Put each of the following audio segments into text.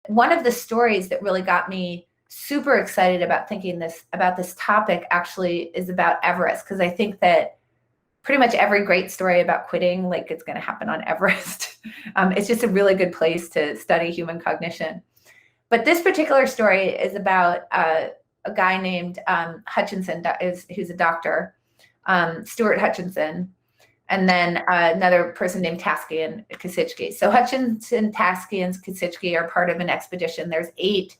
One of the stories that really got me super excited about thinking about this topic actually is about Everest, because I think that pretty much every great story about quitting, like it's going to happen on Everest. It's just a really good place to study human cognition. But this particular story is about a guy named Hutchinson, who's a doctor, Stuart Hutchinson, and then another person named Taskey and Kosicki. So Hutchinson, Taskey, and Kosicki are part of an expedition. There's 8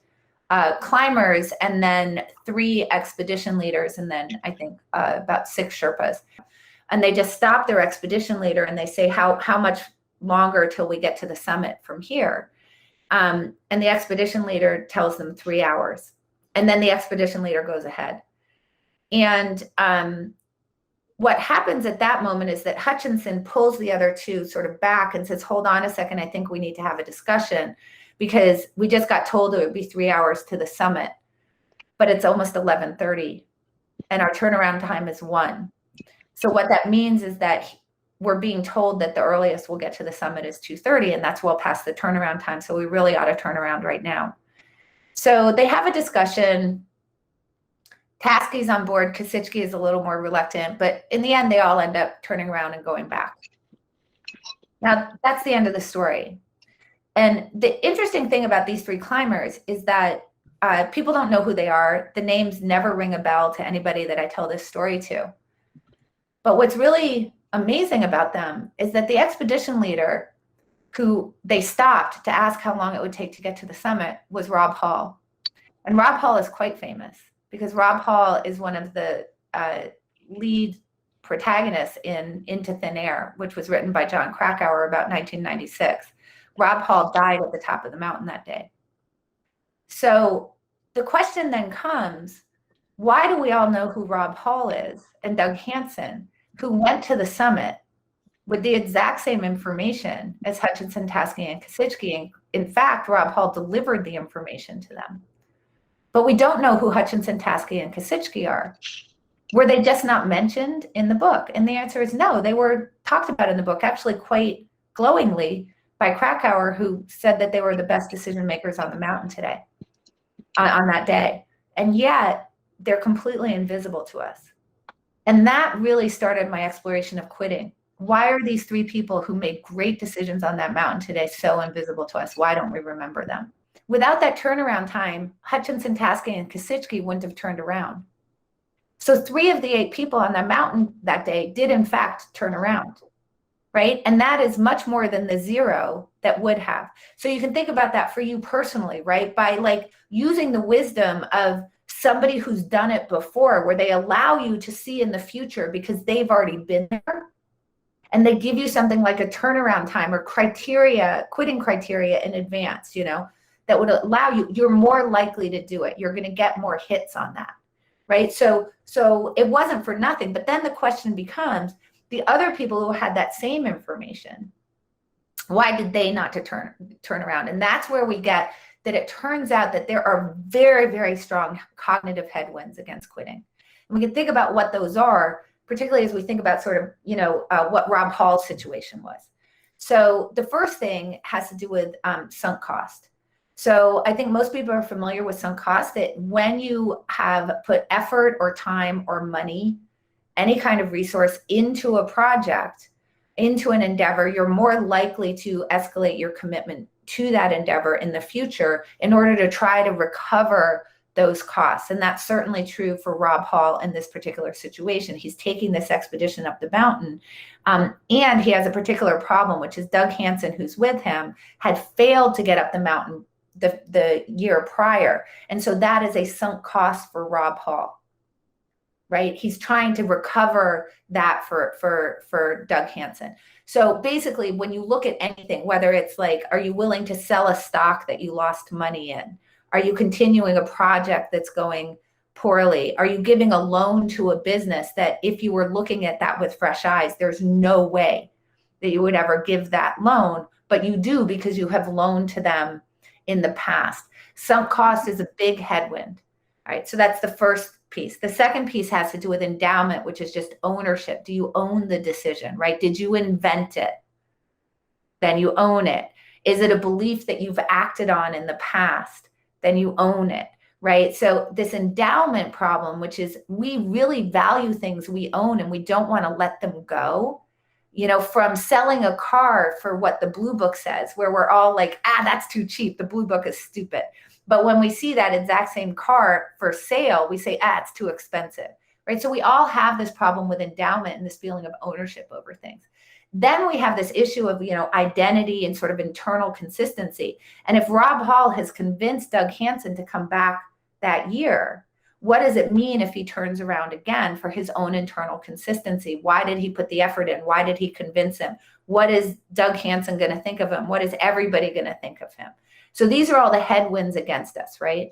climbers, and then 3 expedition leaders, and then I think about 6 Sherpas. And they just stop their expedition leader and they say, how much longer till we get to the summit from here? And the expedition leader tells them 3 hours. And then the expedition leader goes ahead. And what happens at that moment is that Hutchinson pulls the other 2 sort of back and says, hold on a second, I think we need to have a discussion, because we just got told it would be 3 hours to the summit, but it's almost 11:30 and our turnaround time is 1. So what that means is that we're being told that the earliest we'll get to the summit is 2:30, and that's well past the turnaround time. So we really ought to turn around right now. So they have a discussion. Taskey's on board. Kosicki is a little more reluctant, but in the end, they all end up turning around and going back. Now, that's the end of the story. And the interesting thing about these 3 climbers is that people don't know who they are. The names never ring a bell to anybody that I tell this story to. But what's really amazing about them is that the expedition leader, who they stopped to ask how long it would take to get to the summit, was Rob Hall. And Rob Hall is quite famous because Rob Hall is one of the lead protagonists in Into Thin Air, which was written by John Krakauer about 1996. Rob Hall died at the top of the mountain that day. So the question then comes, why do we all know who Rob Hall is and Doug Hansen, who went to the summit with the exact same information as Hutchinson, Taskey, and Kosicki? In fact, Rob Hall delivered the information to them. But we don't know who Hutchinson, Taskey, and Kosicki are. Were they just not mentioned in the book? And the answer is no. They were talked about in the book, actually quite glowingly, by Krakauer, who said that they were the best decision makers on the mountain today, on that day. And yet, they're completely invisible to us. And that really started my exploration of quitting. Why are these 3 people who made great decisions on that mountain today so invisible to us? Why don't we remember them? Without that turnaround time, Hutchinson, Taskey, and Kosicki wouldn't have turned around. So 3 of the 8 people on that mountain that day did in fact turn around, right? And that is much more than the 0 that would have. So you can think about that for you personally, right? By like using the wisdom of somebody who's done it before, where they allow you to see in the future because they've already been there, and they give you something like a turnaround time or criteria, quitting criteria in advance, that would allow you, you're more likely to do it. You're going to get more hits on that, right? So it wasn't for nothing. But then the question becomes, the other people who had that same information, why did they not to turn around? And that's where we get that it turns out that there are very, very strong cognitive headwinds against quitting. And we can think about what those are, particularly as we think about sort of, what Rob Hall's situation was. So the first thing has to do with sunk cost. So I think most people are familiar with sunk cost, that when you have put effort or time or money, any kind of resource into a project, into an endeavor, you're more likely to escalate your commitment to that endeavor in the future in order to try to recover those costs. And that's certainly true for Rob Hall in this particular situation. He's taking this expedition up the mountain, and he has a particular problem, which is Doug Hansen, who's with him, had failed to get up the mountain the year prior. And so that is a sunk cost for Rob Hall, right? He's trying to recover that for Doug Hansen. So basically, when you look at anything, whether it's like, are you willing to sell a stock that you lost money in? Are you continuing a project that's going poorly? Are you giving a loan to a business that if you were looking at that with fresh eyes, there's no way that you would ever give that loan, but you do because you have loaned to them in the past? Sunk cost is a big headwind. All right, so that's the first piece. The second piece has to do with endowment, which is just ownership. Do you own the decision, right? Did you invent it? Then you own it. Is it a belief that you've acted on in the past? Then you own it, right? So this endowment problem, which is we really value things we own and we don't want to let them go. From selling a car for what the blue book says, where we're all like, that's too cheap. The blue book is stupid. But when we see that exact same car for sale, we say, it's too expensive, right? So we all have this problem with endowment and this feeling of ownership over things. Then we have this issue of, identity and sort of internal consistency. And if Rob Hall has convinced Doug Hansen to come back that year, what does it mean if he turns around again for his own internal consistency? Why did he put the effort in? Why did he convince him? What is Doug Hansen going to think of him? What is everybody going to think of him? So these are all the headwinds against us, right?